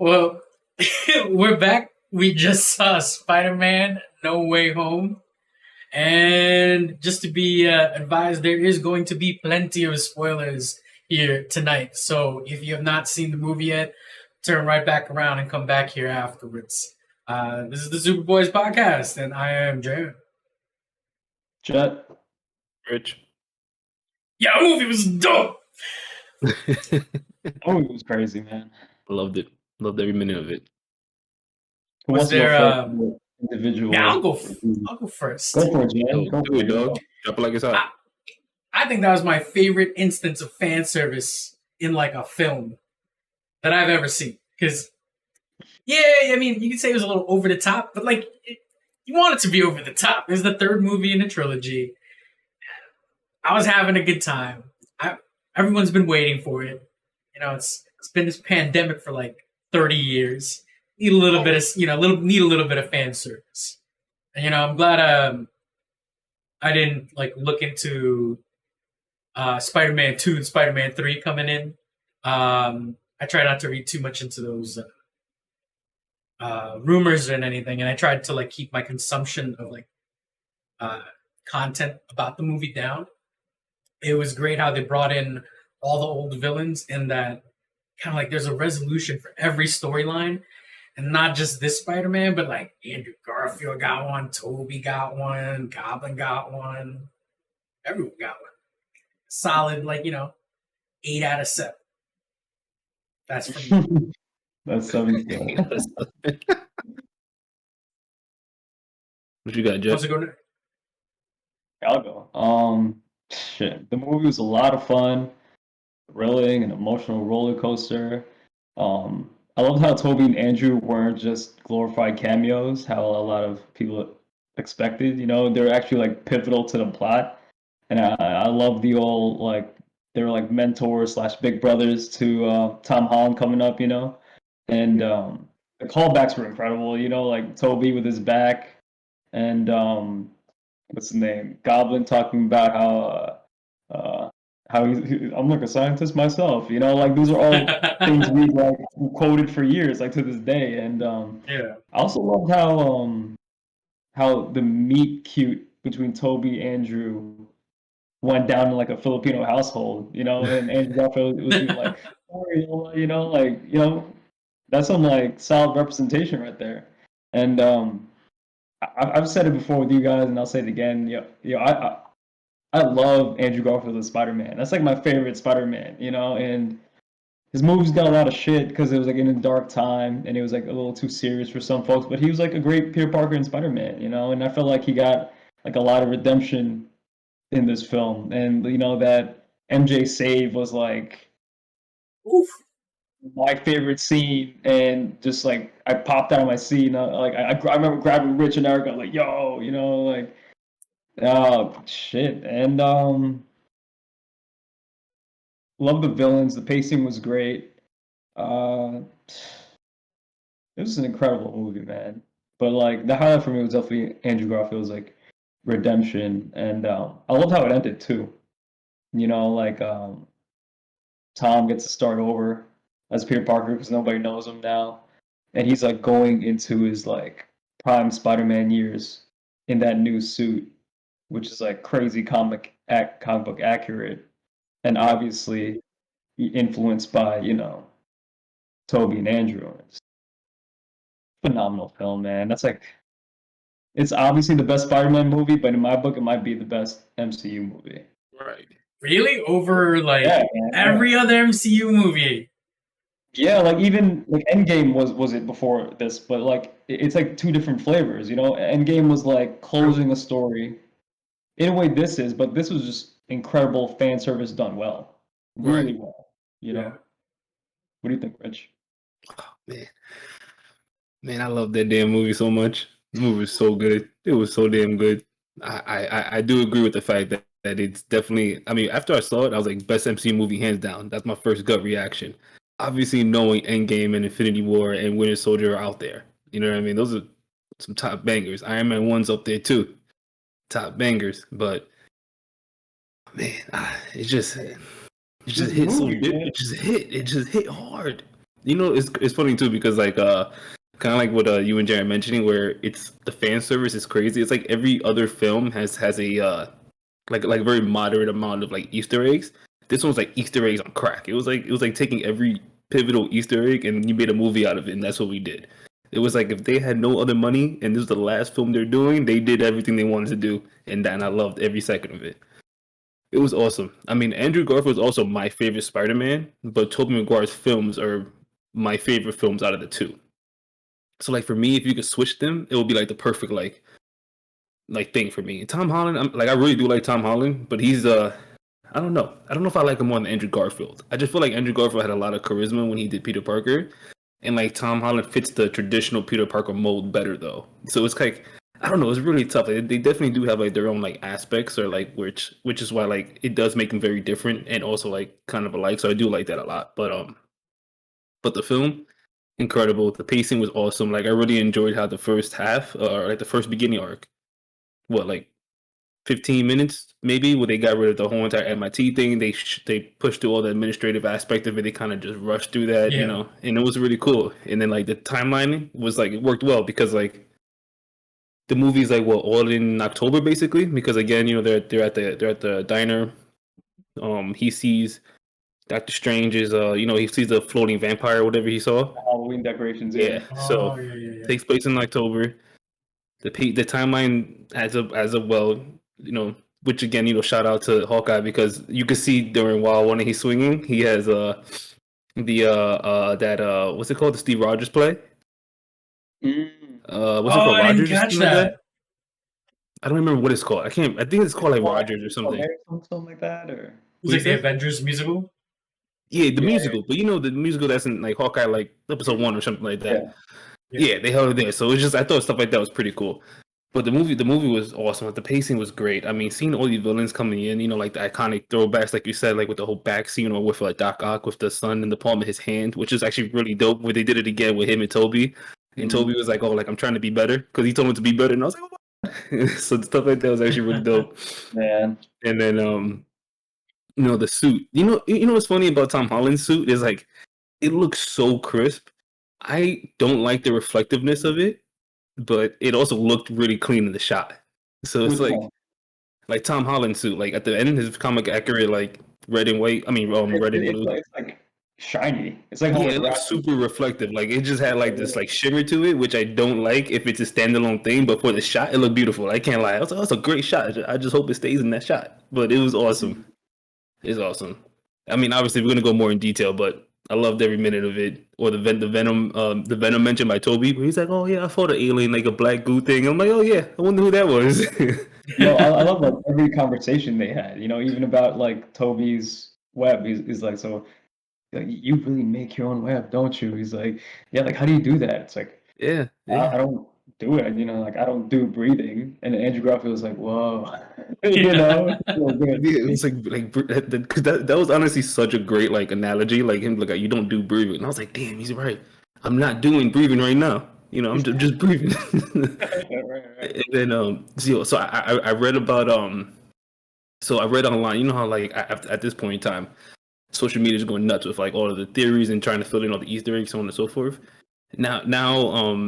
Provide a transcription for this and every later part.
Well, we're back. We just saw Spider-Man: No Way Home, and just to be advised, there is going to be plenty of spoilers here tonight. So if you have not seen the movie yet, turn right back around and come back here afterwards. This is the Superboys podcast, and I am Jay. Jet. Rich. Yeah, the movie was dope. Oh, it was crazy, man. Loved it. Loved every minute of it. Who Was wants to there? go first? Individual. Yeah, I'll go first. Go for it, Jen. Yo, Go do for it, dog. Drop it like it's hot. I think that was my favorite instance of fan service in like a film that I've ever seen. Because, yeah, I mean, you could say it was a little over the top, but like, you want it to be over the top. It's the third movie in the trilogy. I was having a good time. Everyone's been waiting for it. You know, it's been this pandemic for like 30 years. Need a little bit of need a little bit of fan service. And I'm glad I didn't like look into Spider-Man 2 and Spider-Man 3 coming in. I try not to read too much into those rumors and anything, and I tried to like keep my consumption of like content about the movie down. It was great how they brought in all the old villains, and that kind of like there's a resolution for every storyline, and not just this Spider-Man, but like Andrew Garfield got one, Toby got one, Goblin got one, everyone got one. Solid, 8 out of 7. That's for me. That's 7. What you got, Wants Jeff? to go next? I'll go. Shit. The movie was a lot of fun, thrilling, an emotional roller coaster. I loved how Toby and Andrew weren't just glorified cameos, how a lot of people expected. They're actually like pivotal to the plot, and I love the old like they're like mentors slash big brothers to Tom Holland coming up. And the callbacks were incredible. Like Toby with his back, and what's his name? Goblin talking about how I'm like a scientist myself. Like these are all things we've like quoted for years, like to this day. And Yeah. I also loved how the meet cute between Toby and Andrew went down in like a Filipino household. And Andrew Garfield was being like, sorry, that's some like solid representation right there. And I've said it before with you guys, and I'll say it again. I love Andrew Garfield as Spider-Man. That's like my favorite Spider-Man, and his movies got a lot of shit because it was like in a dark time and it was like a little too serious for some folks. But he was like a great Peter Parker and Spider-Man, and I felt like he got like a lot of redemption in this film. And that MJ save was like Oof. my favorite scene, and just like I popped out of my seat. And I remember grabbing Rich and Erica, like, yo, like. Oh shit. And love the villains. The pacing was great. It was an incredible movie, man. But like the highlight for me was definitely Andrew Garfield's like redemption, and I loved how it ended too. Tom gets to start over as Peter Parker because nobody knows him now, and he's like going into his like prime Spider-Man years in that new suit, which is like crazy comic book accurate, and obviously influenced by Toby and Andrew. It's a phenomenal film, man. That's like it's obviously the best Spider-Man movie, but in my book, it might be the best MCU movie. Right. Really? Over like Yeah, every other MCU movie? Yeah, like even like Endgame was it before this, but like it's like two different flavors. Endgame was like closing a story. In a way, this is, but this was just incredible fan service done well, really Right. well. Yeah. What do you think, Rich? Oh, man, I love that damn movie so much. The movie was so good. It was so damn good. I do agree with the fact that it's definitely. I mean, after I saw it, I was like, best MCU movie hands down. That's my first gut reaction. Obviously, knowing Endgame and Infinity War and Winter Soldier are out there. You know what I mean? Those are some top bangers. Iron Man 1's up there too. Top bangers, but man, it just hit so movie, good. man. It just hit hard. it's funny too because like kind of like what you and Jared mentioning, where it's the fan service is crazy. It's like every other film has a like very moderate amount of like Easter eggs. This one's like Easter eggs on crack. It was like taking every pivotal Easter egg and you made a movie out of it, and that's what we did. It was like if they had no other money and this was the last film they're doing, they did everything they wanted to do, and I loved every second of it. It was awesome. I mean, Andrew Garfield is also my favorite Spider-Man, but Tobey Maguire's films are my favorite films out of the two. So like for me, if you could switch them, it would be like the perfect like thing for me. Tom Holland, I really do like Tom Holland, but he's I don't know. I don't know if I like him more than Andrew Garfield. I just feel like Andrew Garfield had a lot of charisma when he did Peter Parker, and like Tom Holland fits the traditional Peter Parker mold better though. So it's like I don't know. It's really tough. They definitely do have like their own like aspects, or like which is why like it does make them very different and also like kind of alike. So I do like that a lot. But the film, incredible. The pacing was awesome. Like I really enjoyed how the first half, or like the first beginning arc, like 15 minutes maybe, where they got rid of the whole entire MIT thing. They pushed through all the administrative aspect of it. They kind of just rushed through that, and it was really cool. And then like the timeline was like it worked well because like the movie's like all in October basically, because again, they're at the diner. He sees Doctor Strange is he sees the floating vampire or whatever he saw. Halloween decorations. Yeah. So it takes place in October. The timeline as of well, which again, shout out to Hawkeye, because you can see during when he's swinging, he has what's it called, the Steve Rogers play. What's it called? I Rogers? didn't catch that. I don't remember what it's called. I think it's called like Rogers or something. Something like that, or It's like the Avengers musical. Yeah, the musical, but the musical that's in like Hawkeye, like episode 1 or something like that. Yeah, they held it there. So it's just I thought stuff like that was pretty cool. But the movie was awesome. The pacing was great. I mean, seeing all these villains coming in, like the iconic throwbacks, like you said, like with the whole back scene, or with like Doc Ock with the sun in the palm of his hand, which is actually really dope. Where they did it again with him and Toby, and Toby was like, "Oh, like I'm trying to be better," because he told him to be better, and I was like, "Oh." So stuff like that was actually really dope. Man. And then the suit. You know what's funny about Tom Holland's suit is like it looks so crisp. I don't like the reflectiveness of it, but it also looked really clean in the shot. So it's like Tom Holland's suit, like at the end, his comic accurate, like red and white. I mean, red and blue. It's like shiny. It's like it looks super reflective. Like it just had like this like shimmer to it, which I don't like if it's a standalone thing. But for the shot, it looked beautiful. I can't lie. I was like, that's a great shot. I just hope it stays in that shot. But it was awesome. It's awesome. I mean, obviously we're gonna go more in detail, but I loved every minute of it. Or the Venom mentioned by Toby, where he's like, "Oh yeah, I fought an alien, like a black goo thing." I'm like, "Oh yeah, I wonder who that was." I love like every conversation they had. Even about like Toby's web. He's like, "So, like, you really make your own web, don't you?" He's like, "Yeah, like how do you do that?" It's like, yeah. I don't do it. Like I don't do breathing. And Andrew Garfield was like, "Whoa." It's like because that was honestly such a great like analogy, like him like you don't do breathing, and I was like, damn, he's right. I'm not doing breathing right now. I'm just breathing. right. And then so I read about so I read online. You know how like at this point in time, social media is going nuts with like all of the theories and trying to fill in all the Easter eggs, so on and so forth. Now,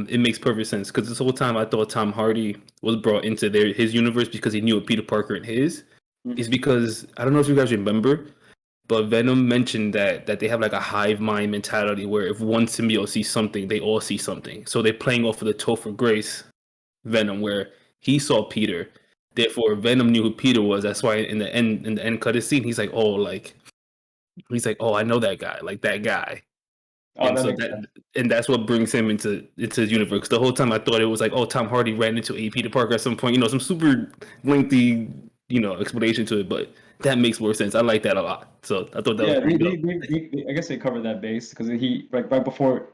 it makes perfect sense, because this whole time I thought Tom Hardy was brought into his universe because he knew a Peter Parker in his. Is because I don't know if you guys remember, but Venom mentioned that they have like a hive mind mentality where if one symbiote sees something, they all see something. So they're playing off of the Topher Grace Venom, where he saw Peter, therefore Venom knew who Peter was. That's why in the end cut scene, he's like, oh, I know that guy, like that guy. And that's what brings him into his universe. The whole time I thought it was like, oh, Tom Hardy ran into a Peter Parker at some point. Some super lengthy, explanation to it, but that makes more sense. I like that a lot. So I thought that was pretty dope. I guess they covered that base because he right before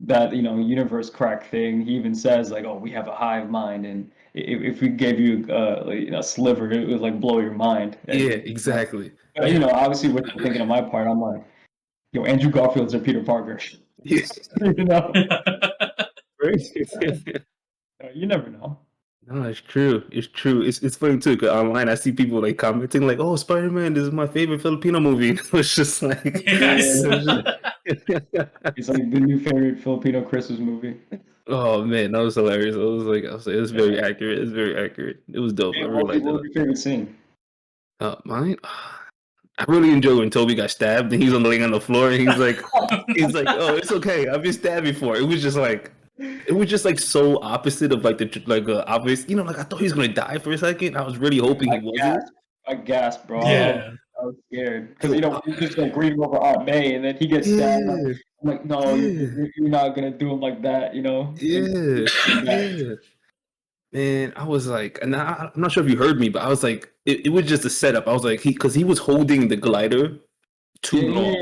that universe crack thing, he even says like, oh, we have a hive mind, and if we gave you a sliver, it would like blow your mind. And, yeah, exactly. Obviously, what you're thinking on my part, I'm like, Andrew Garfield's a Peter Parker. Yes. You never know. No, it's true. It's true. It's funny too, because online I see people like commenting like, "Oh, Spider-Man, this is my favorite Filipino movie." It's just like, It's like the new favorite Filipino Christmas movie. Oh man, that was hilarious. I was like, it's very accurate. It's very accurate. It was dope. I Yeah, really liked what was it. your favorite scene? Mine. I really enjoyed when Toby got stabbed and he's on laying on the floor and he's like, oh, it's okay. I've been stabbed before. It was just like so opposite of like obvious. You know, like I thought he was gonna die for a second. I was really hoping he wasn't. I gasped, bro. Yeah. I was scared because he's just like grieving over Aunt May, and then he gets stabbed. Yeah, I'm like, no, yeah, you're not gonna do him like that, you know? yeah, yeah. Man, I was like, and I'm not sure if you heard me, but I was like, it was just a setup. I was like, because he was holding the glider too long,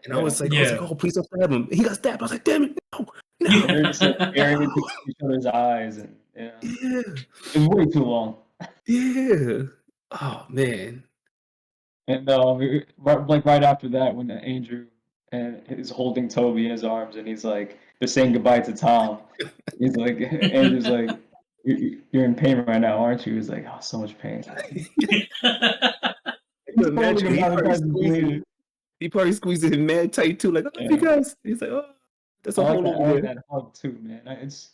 and I was like, oh, please don't stab him. He got stabbed. I was like, damn it, no. They're just like staring into each other's eyes, and Yeah, it was way too long. yeah. Oh man. And right after that, when Andrew is holding Toby in his arms, and he's like, they're saying goodbye to Tom. He's like, Andrew's like, you're in pain right now, aren't you? He's like, oh, so much pain. He probably squeezed him mad tight too. Like, I love you guys. He's like, oh, that's a whole over there. That hug too, man. It's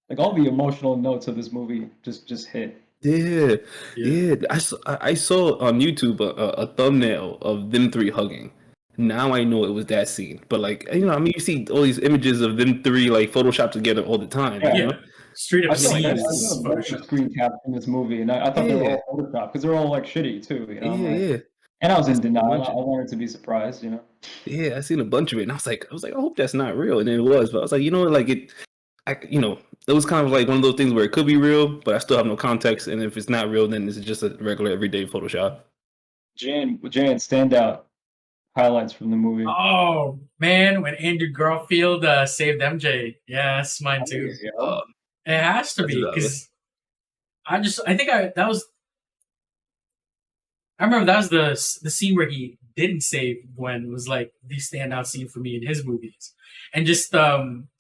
like all the emotional notes of this movie just hit. Yeah. I saw on YouTube a thumbnail of them three hugging. Now I know it was that scene. But like, you know, I mean, you see all these images of them three like photoshopped together all the time. Yeah. You know? Straight up I scenes. saw screen cap in this movie, and I thought they were all photoshopped because they're all like shitty too. You know? Yeah. And I was in denial. I wanted to be surprised, you know. Yeah, I seen a bunch of it, and I was like, I hope that's not real, and then it was. But I was like, you know, like it was kind of like one of those things where it could be real, but I still have no context, and if it's not real, then it's just a regular everyday Photoshop. Jan, standout highlights from the movie. Oh man, when Andrew Garfield saved MJ, yeah, that's mine too. It has to be because I remember that was the scene where he didn't save Gwen was like the standout scene for me in his movies, and just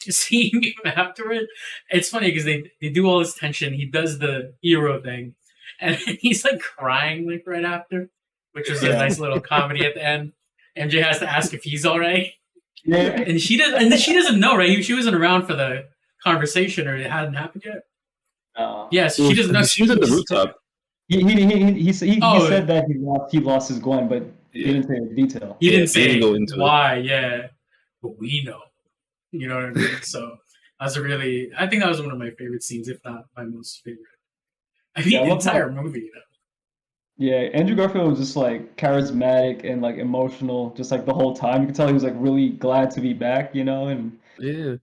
seeing him after it, it's funny because they do all this tension. He does the hero thing, and he's like crying like right after, which was a nice little comedy at the end. MJ has to ask if he's all right, and she doesn't know, right? She wasn't around for the conversation, or it hadn't happened yet. Yes, she doesn't know. She was at the rooftop. He said that he lost his Gwen, but he didn't say the detail. He didn't say why, but we know. You know what I mean? So I think that was one of my favorite scenes, if not my most favorite. I mean, the entire movie. You know? Yeah, Andrew Garfield was just like charismatic and like emotional, just like the whole time. You could tell he was like really glad to be back, you know, and you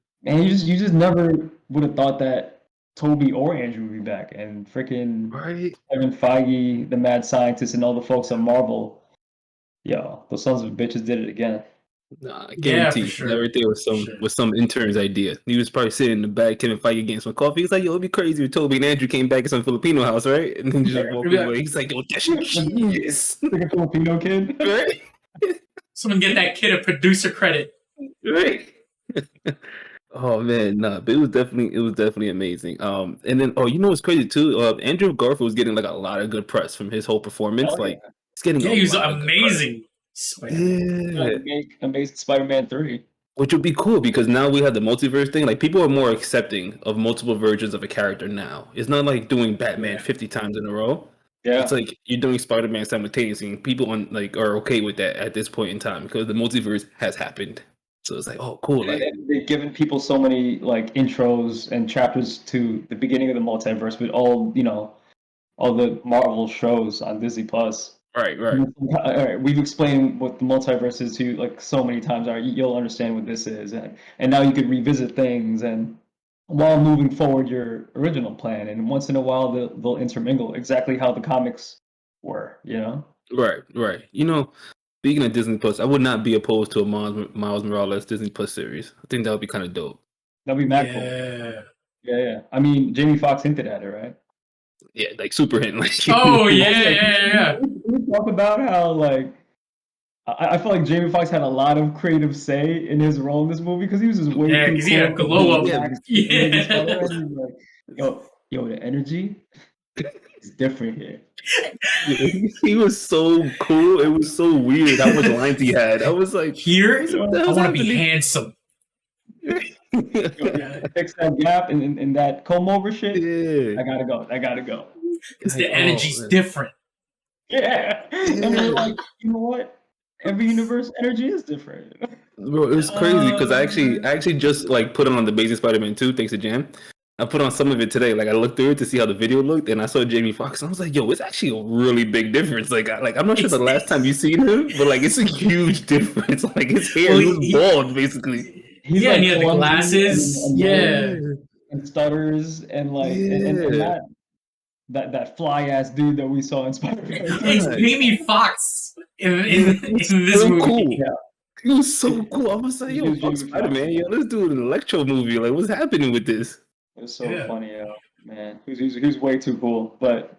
just never would have thought that Toby or Andrew would be back, and freaking Kevin Feige, the mad scientist, and all the folks at Marvel, those sons of bitches did it again. Nah, I guarantee everything was some intern's idea. He was probably sitting in the back, Kevin Feige getting some coffee. He's like, yo, it'd be crazy if Toby and Andrew came back in some Filipino house, right? And then just walk away. He's like, yo, that's genius. Like a Filipino kid. Right? Someone get that kid a producer credit. Right. Oh man, nah, but it was definitely amazing. And then you know what's crazy too? Andrew Garfield was getting like a lot of good press from his whole performance. He's getting he was amazing. Amazing Spider-Man 3. Which would be cool because now we have the multiverse thing. Like people are more accepting of multiple versions of a character now. It's not like doing Batman 50 times in a row. Yeah. It's like you're doing Spider-Man simultaneously, and people are okay with that at this point in time because the multiverse has happened. So it's like, oh, cool. Like they've given people so many like intros and chapters to the beginning of the multiverse with all the Marvel shows on Disney Plus. Right. We've explained what the multiverse is to you like so many times. All right, you'll understand what this is, and now you could revisit things and while moving forward your original plan. And once in a while they'll intermingle exactly how the comics were. You know. Right. You know. Speaking of Disney Plus, I would not be opposed to a Miles Morales Disney Plus series. I think that would be kind of dope. That'd be mad cool. Yeah. I mean, Jamie Foxx hinted at it, right? Yeah, like super hint. Like, yeah. We talk about how like I feel like Jamie Foxx had a lot of creative say in his role in this movie because he was just way too because he had a glow up. Yeah. Like, yo, the energy is different here. He was so cool. It was so weird how much lines he had. I was like, Here, what the I hell's want to be happening? handsome. Fix that gap in that comb over shit. Yeah. I gotta go. I gotta go. Because Like, the oh, energy's man. different. Yeah. And we're Yeah. like, you know what? Every universe energy is different. Bro, it was crazy because I Uh, actually just like put it on the Amazing Spider-Man 2, thanks to Jam. I put on some of it today. Like I looked through it to see how the video looked, and I saw Jamie Foxx, and I was like, "Yo, it's actually a really big difference." I'm not sure the last time you seen him, but like, it's a huge difference. Like his hair, well, he was bald, basically. He's yeah, and like he had the clumsy glasses. and lame Yeah. Yeah, and stutters and like and yeah. that fly ass dude that we saw in Spider-Man 2. It's God. Jamie Foxx Yeah, he was in this so movie. cool. Yeah. He was so cool. I was like, He "Yo, was fuck Jamie Foxx. Spider-Man, yo, let's do an Electro movie. Like, what's happening with this?" It was so Yeah. funny, man. He was way too cool, but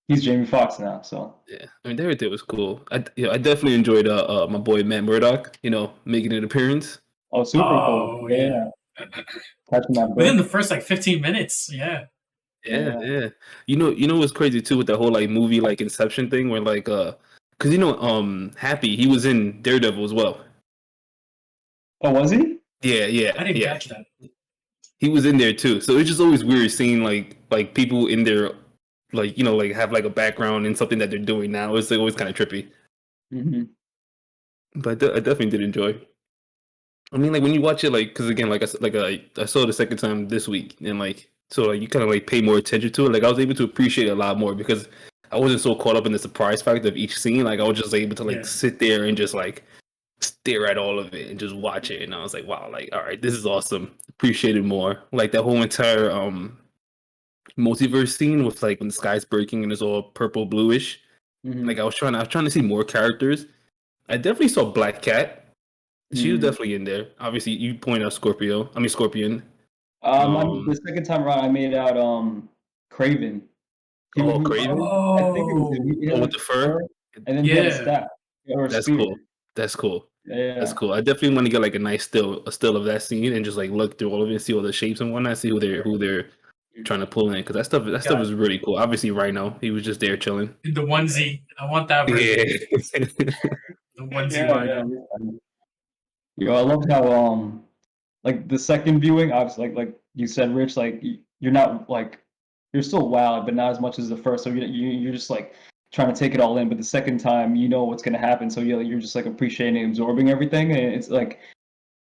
he's Jamie Foxx now, so Yeah, I mean, everything was cool. I definitely enjoyed my boy Matt Murdock, making an appearance. super cool. Oh, Yeah, yeah. catching that Within book. the first like 15 minutes. Yeah. Yeah, Yeah. yeah. What's crazy too with the whole like movie like Inception thing, where like because Happy, he was in Daredevil as well. Oh, was he? Yeah, yeah, I didn't yeah. catch that. He was in there too. So it's just always weird seeing like people in there, like have like a background in something that they're doing now. It's like, always kind of trippy. Mm-hmm. But I definitely did enjoy. I mean, like when you watch it, like because again, like I saw it the second time this week, and like so like you kind of like pay more attention to it. Like I was able to appreciate it a lot more because I wasn't so caught up in the surprise factor of each scene. Like I was just able to like Yeah. sit there and just like stare at all of it and just watch it. And I was like, wow, like all right, this is awesome. Appreciate it more. Like the whole entire multiverse scene with like when the sky's breaking and it's all purple bluish. Mm-hmm. Like I was trying to see more characters. I definitely saw Black Cat. She was definitely in there. Obviously, you point out Scorpion. The second time around, I made out Craven. Oh, Craven. I think it was him. Oh, He had Oh, with like the a fur. and then he had a yeah. staff or a That's spear. cool. That's cool. That's Yeah. cool. I definitely want to get like a nice still of that scene and just like look through all of it, see all the shapes and whatnot, see who they're trying to pull in because that stuff is really cool. Obviously, Rhino, he was just there chilling. In the onesie. I want that version. Yeah. The onesie Yeah, Rhino. I love how like the second viewing, obviously, like you said, Rich, like you're not like you're still wowed, but not as much as the first. So you're just like trying to take it all in. But the second time, you know what's gonna happen, so you're just like appreciating and absorbing everything. And it's like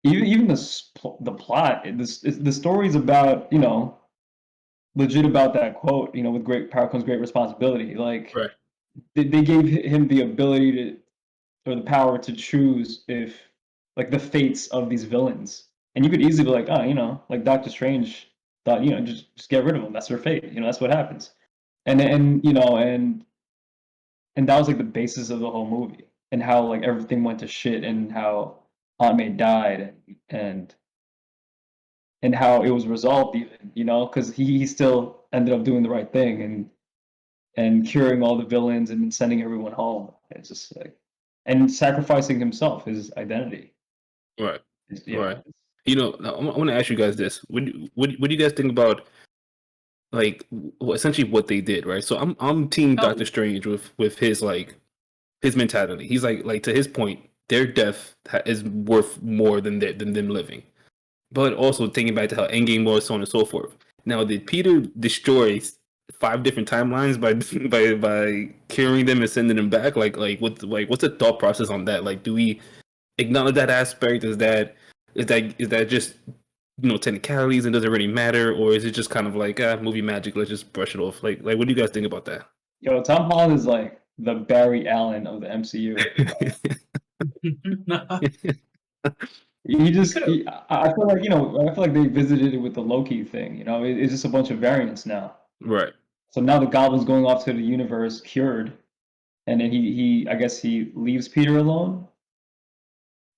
even the plot, the story's about legit about that quote. With great power comes great responsibility. Like Right. they gave him the ability to or the power to choose if like the fates of these villains. And you could easily be like, oh, like Doctor Strange thought, just get rid of them. That's their fate. That's what happens. And that was like the basis of the whole movie and how like everything went to shit and how Aunt May died and how it was resolved even, because he still ended up doing the right thing and curing all the villains and sending everyone home. It's just like and sacrificing himself, his identity. Right. Yeah. Right. I want to ask you guys this. What do you guys think about like essentially what they did, right? So I'm team Oh. Doctor Strange with his like his mentality. He's like to his point, their death is worth more than them living. But also thinking back to how Endgame was, so on and so forth. Now, did Peter destroy 5 different timelines by by curing them and sending them back? What's the thought process on that? Like, do we acknowledge that aspect? Is that just technicalities and doesn't really matter, or is it just kind of like movie magic? Let's just brush it off. Like what do you guys think about that? Yo, Tom Holland is like the Barry Allen of the MCU. I feel like they visited it with the Loki thing. It's just a bunch of variants now. Right. So now the Goblin's going off to the universe cured, and then I guess he leaves Peter alone.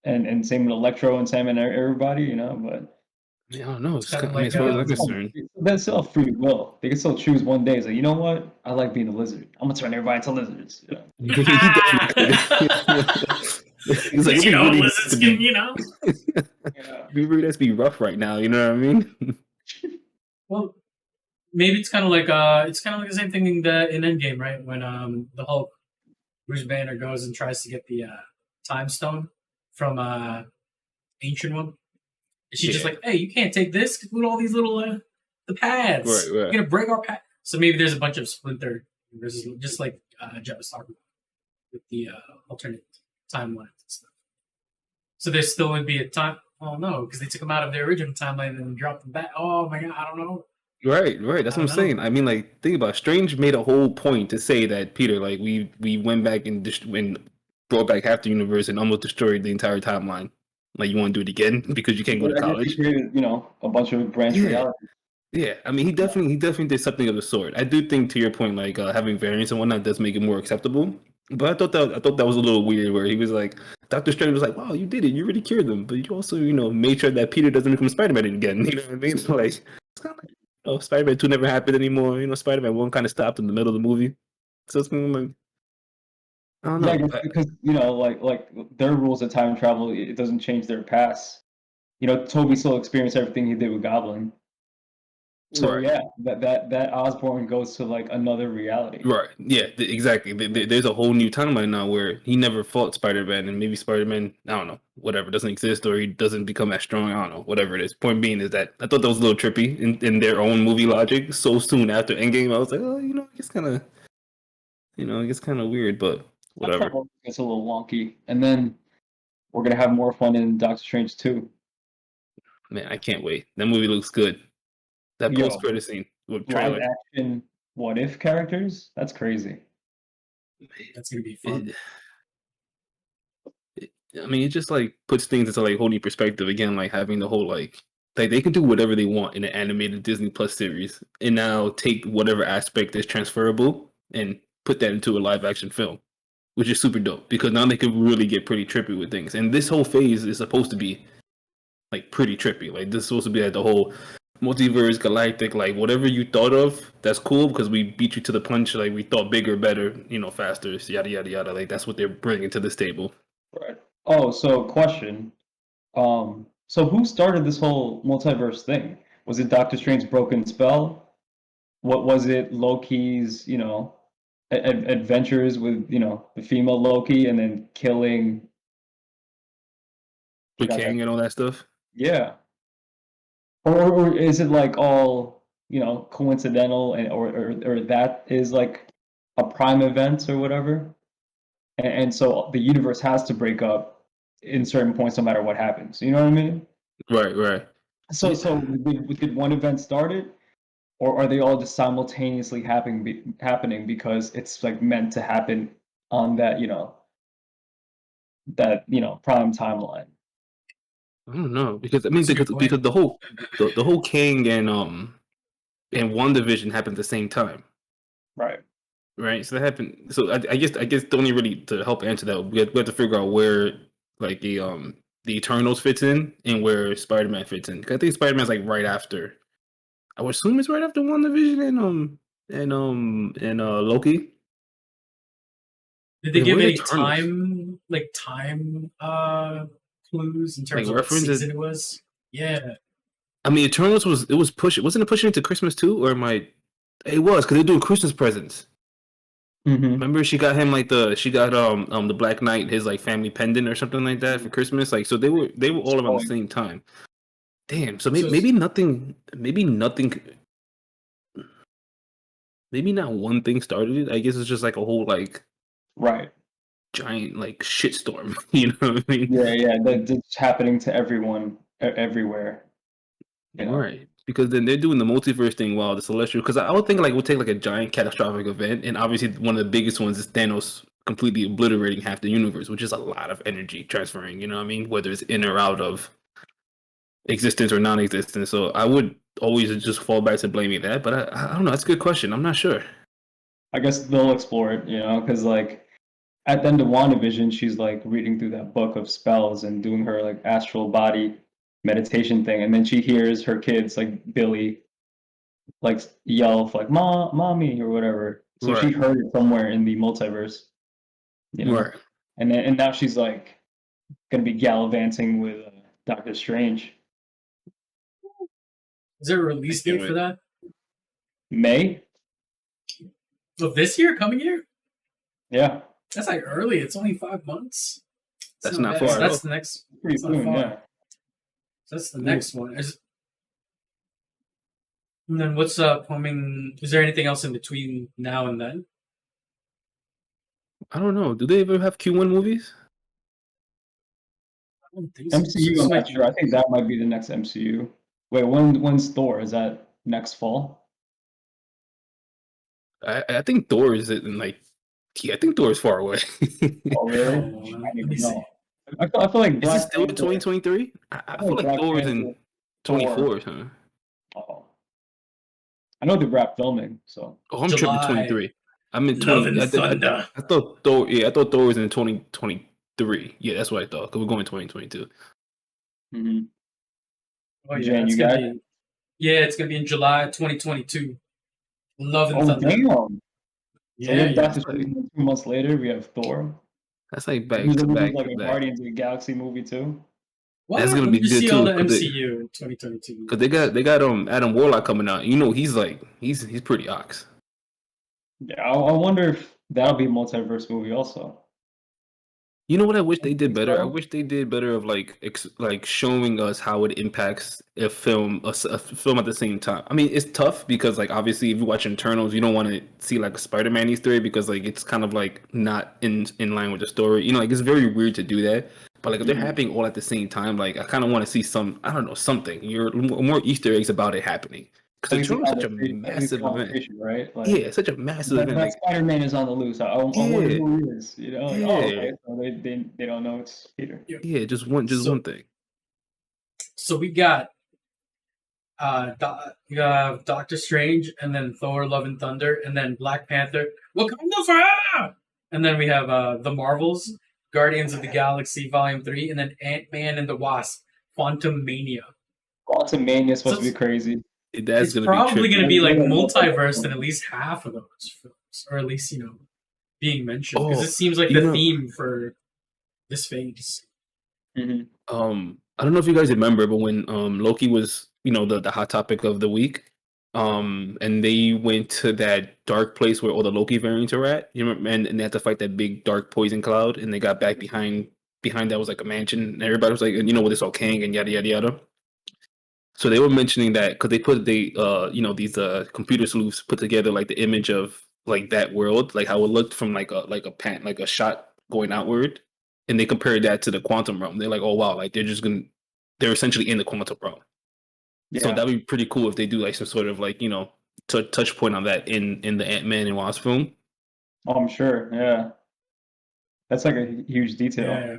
And same with Electro and Sam and everybody, but I don't know. It's kind of I mean, like as far as I'm concerned, that's still free will. They can still choose one day. It's like, you know what? I like being a lizard. I'm gonna turn everybody into lizards. he definitely could. He's like, lizards can, Yeah. we really has to be rough right now. You know what I mean? Well, maybe it's kind of like the same thing in Endgame, right? When the Hulk, Bruce Banner goes and tries to get the time stone from Ancient One. And she's just Yeah. like, "Hey, you can't take this with all these little the pads. Right. You're gonna break our pad." So maybe there's a bunch of splinter versus just like Jeff was talking about with the alternate timelines and stuff. So there still would be a time. Oh no, because they took them out of their original timeline and then dropped them back. Oh my god, I don't know. Right. That's I what I'm don't know. saying. I mean, like, think about it. Strange made a whole point to say that Peter, like, we went back and brought back half the universe and almost destroyed the entire timeline. Like, you want to do it again because you can't go to But I guess he college? created, a bunch of branch Yeah. realities. Yeah, I mean, he definitely did something of the sort. I do think, to your point, like having variants and whatnot does make it more acceptable. But I thought that was a little weird, where he was like, Doctor Strange was like, "Wow, you did it! You really cured them." But you also, made sure that Peter doesn't become Spider-Man again. You know what I mean? So, like, it's kind of like, Spider-Man 2 never happened anymore. Spider-Man 1 kind of stopped in the middle of the movie. So it's kind of like, I don't Yeah, I know. guess because like their rules of time travel, it doesn't change their past. Toby still experienced everything he did with Goblin. So Right. yeah, that Osborn goes to like another reality. Right. Yeah, exactly. There's a whole new timeline now where he never fought Spider-Man, and maybe Spider-Man, I don't know, whatever, doesn't exist, or he doesn't become as strong. I don't know, whatever it is. Point being is that I thought that was a little trippy in their own movie logic. So soon after Endgame, I was like, oh, it gets kind of weird, but That whatever. part gets a little wonky, and then we're gonna have more fun in Doctor Strange 2. Man, I can't wait. That movie looks good. That Yo, post-credit scene with live trailer. action what if characters? That's crazy. That's gonna be fun. It, I mean, it just like puts things into like whole new perspective again, like having the whole like they can do whatever they want in an animated Disney Plus series, and now take whatever aspect is transferable and put that into a live action film, which is super dope because now they can really get pretty trippy with things. And this whole phase is supposed to be like pretty trippy. Like this is supposed to be like the whole multiverse, galactic, like whatever you thought of. That's cool because we beat you to the punch. Like we thought bigger, better, faster, yada yada yada. Like that's what they're bringing to this table. Right. Oh, so question. So who started this whole multiverse thing? Was it Doctor Strange's broken spell? What was it? Loki's, adventures with, the female Loki, and then killing. With Forgot that. Kang and all that stuff. Yeah. Or is it like all, coincidental, and or that is like a prime event or whatever? And so the universe has to break up in certain points no matter what happens. You know what I mean? Right. So did one event start it, or are they all just simultaneously happening because it's like meant to happen on that prime timeline? I don't know because I mean That's a good point. because the whole Kang and WandaVision happened at the same time, Right. right? So that happened. So I guess the only really to help answer that we have to figure out where like the Eternals fits in and where Spider-Man fits in. 'Cause I think Spider-Man's like right after. I would assume it's right after WandaVision and Loki. Did they Wait, give where are the any Eternals? time clues in Like terms of what references? season it was? Yeah. I mean, Eternals was pushing. Wasn't it pushing into Christmas too, or am I? It was because they're doing Christmas presents. Mm-hmm. Remember, she got him like she got the Black Knight his like family pendant or something like that for Christmas. Like so they were all around the same time. Damn. So So maybe not one thing started it. I guess it's just like a whole like Right. giant like shitstorm. You know what I mean? Yeah. That's happening to everyone everywhere. You know. Right. Because then they're doing the multiverse thing while the celestial. Because I would think like we'll take like a giant catastrophic event, and obviously one of the biggest ones is Thanos completely obliterating half the universe, which is a lot of energy transferring. You know what I mean? Whether it's in or out of existence or non-existence. So I would always just fall back to blaming that. But I don't know. That's a good question. I'm not sure. I guess they'll explore it, because like at the end of WandaVision, she's like reading through that book of spells and doing her like astral body meditation thing, and then she hears her kids like Billy like yell like mommy or whatever. So she Right. heard it somewhere in the multiverse, you know. Right. And now she's like gonna be gallivanting with Doctor Strange. is there a I release can't date for wait. that? May. So this year, coming year, Yeah, that's like early. It's only 5 months. It's That's not bad. far So at that's all. the next. pretty It's not soon. far. Yeah. So that's the next one. And then what's coming? Is there anything else in between now and then? I don't know. Do they ever have Q1 movies? I don't think so. MCU. I'm not sure. I think that might be the next MCU. Wait, when's Thor? Is that next fall? I think Thor is in like. Yeah, I think Thor is far away. Oh, really? Oh, I let don't me even see. know. I feel like Is it Black still Panther. 2023? I feel like Black Thor is in Panther, 24, huh? Oh, I know they wrapped filming, so Oh, I'm tripping July. 23. I'm in Love 20. and Thunder. I thought Thor. Yeah, I thought Thor was in 2023. Yeah, that's what I thought. Cause we're going 2022. mhm. Oh yeah, Jen, it's you gonna got be. it? Yeah, it's gonna be in July 2022. Love and Oh, Thunder. damn. So we Yeah, have yeah. Doctor Strange, and 2 months later, we have Thor. That's like back There's to back like to a back. Guardians of the Galaxy movie too. What? That's gonna Let be me just good see all too. the MCU in 2022. Cause they got Adam Warlock coming out. You know, he's like he's pretty ox. Yeah, I wonder if that'll be a multiverse movie also. You know what I wish I they did think better? I so. wish they did better of like like showing us how it impacts a film a film at the same time. I mean, it's tough because like obviously if you watch Internals, you don't want to see like a Spider-Man Easter egg because like it's kind of like not in line with the story. You know, like it's very weird to do that. But like if they're Mhm. happening all at the same time, like I kind of want to see some I don't know something. You're more Easter eggs about it happening At because least a Internals is such a conversation, at least massive event. conversation, right? Like Yeah, such a massive event. that Like Spider-Man is on the loose. I wonder yeah, who he is. You know, like, oh, yeah, okay, so they don't know it's Peter. Yeah. yeah. Just So one thing. so we got you have Doctor Strange, and then Thor: Love and Thunder, and then Black Panther, Wakanda Forever, and then we have the Marvels, Guardians of the Galaxy Volume 3, and then Ant-Man and the Wasp, Quantum Mania. Quantum Mania is So supposed to be crazy. That's it's gonna be probably going trippy. to be like They're gonna multiverse in at least half of those films, or at least being mentioned, because Oh, it seems like you the know, theme for this phase. Mhm. I don't know if you guys remember, but when Loki was, the hot topic of the week, and they went to that dark place where all the Loki variants are at, you remember, and they had to fight that big dark poison cloud, and they got back behind that was like a mansion, and everybody was like, where they saw Kang and yada yada yada. So they were mentioning that because these computer sleuths put together like the image of like that world, like how it looked from like a shot going outward, and they compared that to the quantum realm. They're like, oh wow, like they're essentially in the quantum realm. So Yeah. that'd be pretty cool if they do like some sort of like touch point on that in the Ant-Man and Wasp film. Oh, I'm sure. Yeah. That's like a huge detail. Yeah.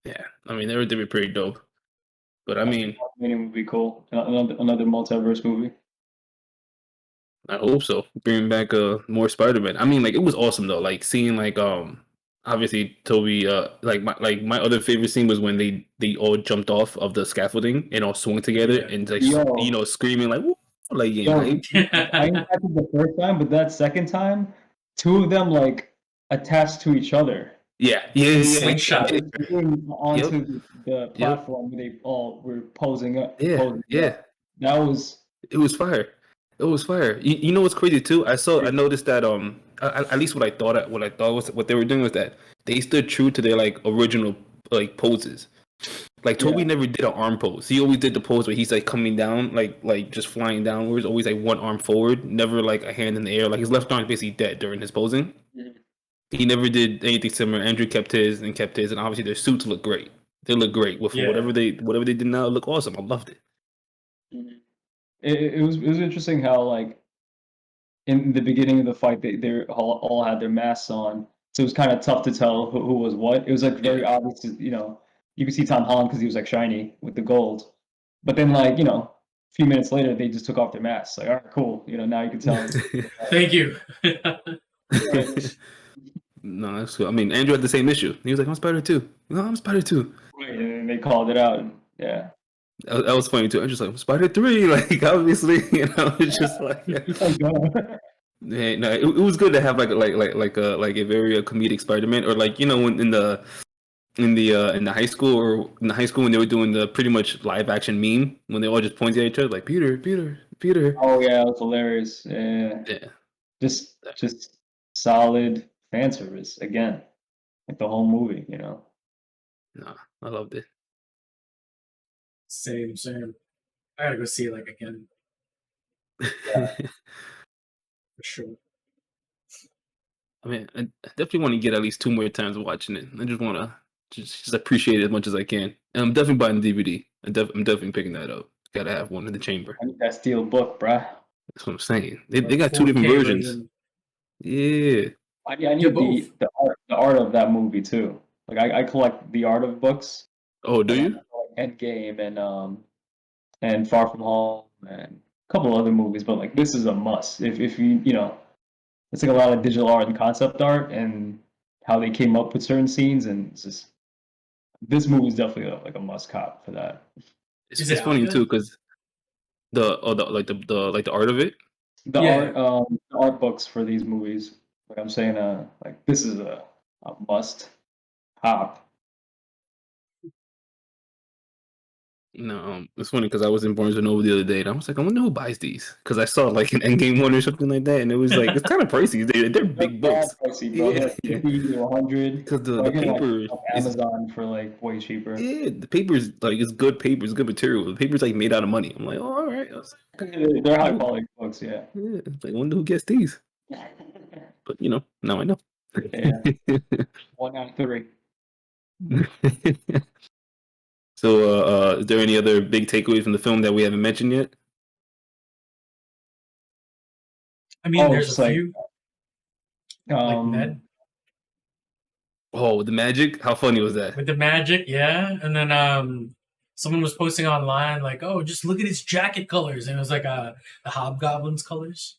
Yeah, I mean they'd be pretty dope. But I mean, Meaning would be cool. Another multiverse movie. I hope so. Bringing back more Spider-Man. I mean, like it was awesome though. Like seeing like obviously Toby my other favorite scene was when they all jumped off of the scaffolding and all swung together Yeah. and like Yo, screaming like woo, like getting yo, hype. I impacted the first time, but that second time, two of them like attached to each other. Yeah, yeah, And yeah. slingshot. Yeah. Onto the Yep. platform where they all were posing up. Yeah, Posing yeah. up. That was It was fire. It was fire. You know what's crazy too? I noticed that at least what I thought was what they were doing was that they stood true to their like original like poses. Like Toby Yeah. never did an arm pose. He always did the pose where he's like coming down, like just flying downwards, always like one arm forward, never like a hand in the air. Like his left arm is basically dead during his posing. Mhm. He never did anything similar. Andrew kept his, and obviously their suits look great. They look great with Yeah. whatever they did now. It looked awesome. I loved it. Mhm. It was interesting how like in the beginning of the fight they all had their masks on, so it was kind of tough to tell who was what. It was like very obvious, you could see Tom Holland because he was like shiny with the gold, but then like a few minutes later they just took off their masks. Like, all right, cool, now you can tell. Thank you. No, that's cool. I mean, Andrew had the same issue. He was like, "I'm Spider too." No, I'm Spider too. And then they called it out. Yeah. That was funny too. I was just like, Spider 3, like obviously, it's just like, Oh, God. yeah, no, it was good to have like a very comedic Spider-Man, or like when in the high school when they were doing the pretty much live action meme when they all just pointed at each other like Peter, Peter. Oh yeah, it was hilarious. Yeah, Yeah, just solid fan service again, like the whole movie. You know. no, I loved it. Same, same. I gotta go see it like again for sure. I mean, I definitely want to get at least 2 more times watching it. I just want to just appreciate it as much as I can. And I'm definitely buying the DVD. I'm definitely picking that up. Gotta have one in the chamber. I need that steel book, bruh. That's what I'm saying. They Like got 2 different 4K versions. version. Yeah. I Yeah, need both. the art of that movie too. Like I collect the art of books. Oh, do Like I you? collect Endgame and Far From Home and a couple other movies, but like this is a must. If you know, it's like a lot of digital art and concept art and how they came up with certain scenes, and it's just this movie is definitely like a must cop for that. Is It's it out funny yet? too because the art of it. Yeah. The art books for these movies. Like I'm saying, like this is a must cop. No, it's funny because I was in Barnes and Noble the other day, and I was like, I wonder who buys these because I saw like an Endgame one or something like that, and it was like it's kind of pricey. They're They're big bad books. pricey, bro. Yeah, They're like 50 to 100. because But the I get like paper on is Amazon for like way cheaper. yeah, the paper's like it's good paper, it's good material. The paper's like made out of money. I'm like, oh, all right. I was They're high like, quality books, yeah. yeah, it's like, I wonder who gets these. But now I know. Yeah, 1 out of 3. So, is there any other big takeaways from the film that we haven't mentioned yet? I mean, Oh, there's a just like few, like um, Ned Oh, the magic! How funny was that? with the magic, yeah. And then someone was posting online like, "Oh, just look at his jacket colors," and it was like the Hobgoblin's colors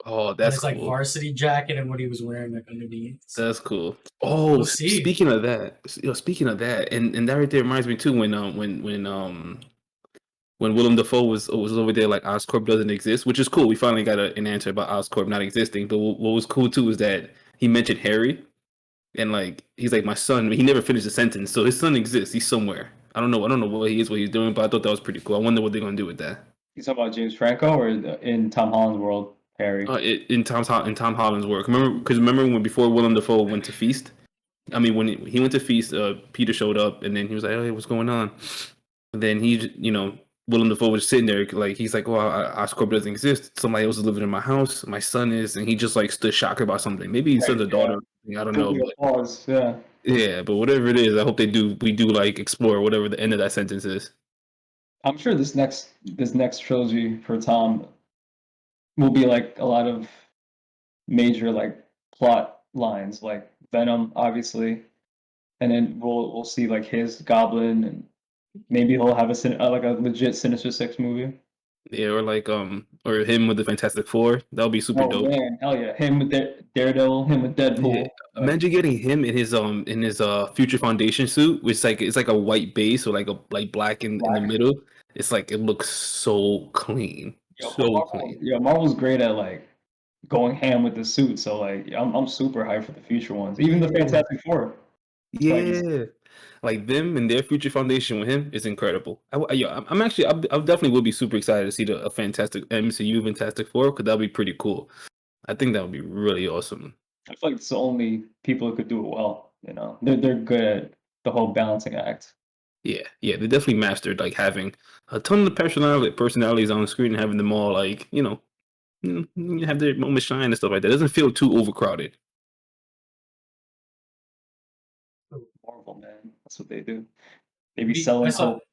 Oh, on that's his like cool. varsity jacket and what he was wearing like underneath. So That's cool. Oh, we'll see. speaking of that, speaking of that, and that right there reminds me too when Willem Dafoe was over there like Oscorp doesn't exist, which is cool. We finally got an answer about Oscorp not existing. But what was cool too is that he mentioned Harry, and like he's like my son. He never finished the sentence, so his son exists. He's somewhere. I don't know what he is, what he's doing, but I thought that was pretty cool. I wonder what they're gonna do with that. you talking about James Franco or in Tom Holland's world, Harry? In Tom Holland's work. Remember when before Willem Dafoe went to Feast? I mean, when he went to Feast, Peter showed up, and then he was like, "Oh, hey, what's going on?" And then Willem Dafoe was sitting there, like he's like, "Well, Oscorp doesn't exist. Somebody else is living in my house. My son is," and he just like stood shocked about something. Maybe his Right, son's a yeah. daughter. I don't Took know, me but a pause, yeah. yeah, but whatever it is, I hope we do like explore whatever the end of that sentence is. I'm sure this next trilogy for Tom will be like a lot of major like plot lines, like Venom, obviously, and then we'll see like his Goblin, and maybe he'll have like a legit Sinister Six movie. Yeah, or like or him with the Fantastic Four. That would be super Oh dope. man, hell yeah! Him with Daredevil, him with Yeah, Deadpool. Like, imagine getting him in his Future Foundation suit, which like it's like a white base or like black in the black. middle. It's like it looks so clean, so clean. Marvel's great at like going ham with the suit. So like, I'm super hyped for the future ones. Even the Yeah, Fantastic Four. Like, yeah. Like them and their Future Foundation with him is incredible. I'm actually I definitely will be super excited to see a fantastic MCU Fantastic Four because that'll be pretty cool. I think that would be really awesome. I feel like it's the only people who could do it well. You know, they're good at the whole balancing act. Yeah, they definitely mastered like having a ton of personalities on the screen and having them all like have their moment shine and stuff like that. It doesn't feel too overcrowded. Marvel, man, that's what they do. They be I selling saw. hope.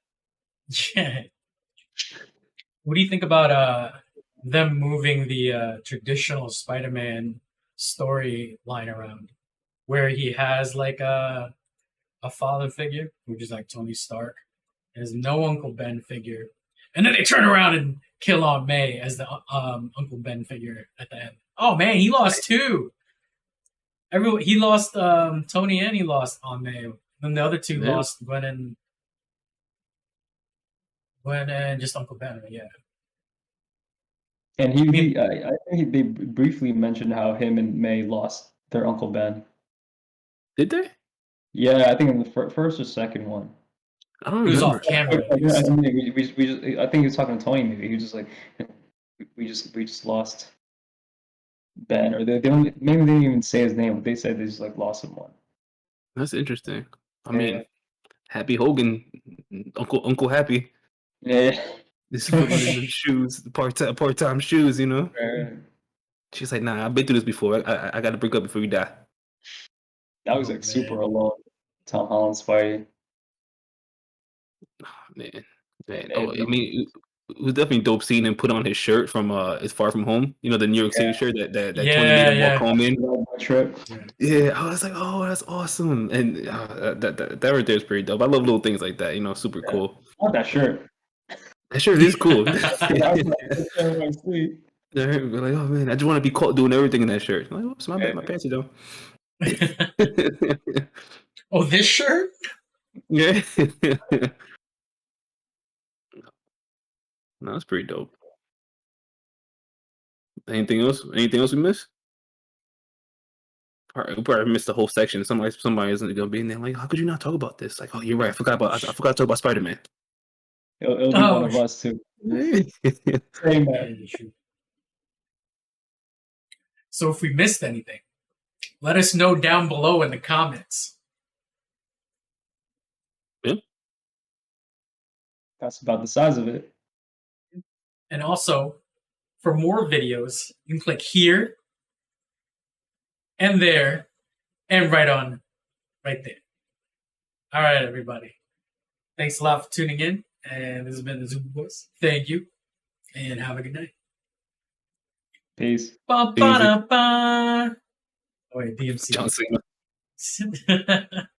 Yeah. What do you think about them moving the traditional Spider-Man storyline around, where he has like a father figure, which is like Tony Stark, and there's no Uncle Ben figure, and then they turn around and kill Aunt May as the Uncle Ben figure at the end. Oh man, he lost two. Everyone, he lost Tony and he lost Aunt May. Then the other two Yeah. lost Gwen and just Uncle Ben. Yeah. And I mean, I think they briefly mentioned how him and May lost their Uncle Ben. Did they? Yeah, I think in the first or second one. I don't It was remember. off camera. I mean, we just, I think he was talking to Tony. Maybe he was just like, we just lost Ben, or they don't, maybe they didn't even say his name. But they said they just like lost someone. That's interesting. I Yeah. mean, Happy Hogan, Uncle Happy, Yeah. is filling in them shoes, part-time shoes. You know. Right. She's like, nah, I've been through this before. I got to break up before you die. That was Oh, like super man. alone. Tom Holland's fighting. Man. And Oh, I every, mean, it was definitely dope seeing him put on his shirt from "It's Far From Home." You know, the New York City shirt that Tony made Yeah, him walk yeah. home in. trip. Yeah, I was like, oh, that's awesome, and that right there is pretty dope. I love little things like that. You know, super Yeah. cool. I want that shirt. That shirt is cool. I was like, that's my sleep. They're like, oh man, I just want to be caught doing everything in that shirt. I'm like, oops, my bad, my pants are down. Oh, this shirt? Yeah, no, that's pretty dope. Anything else? Anything else we missed? We probably missed the whole section. Somebody isn't gonna be in there. Like, how could you not talk about this? Like, oh, you're right. I forgot to talk about Spider Man. It'll be one of us too. Same Yeah, man. you should. So if we missed anything, let us know down below in the comments. That's about the size of it. And also, for more videos, you can click here and there and right there. All right, everybody. Thanks a lot for tuning in. And this has been the Zoom Boys. Thank you. And have a good night. Peace. Ba-ba-da-ba. Oh, wait, DMC. John Cena.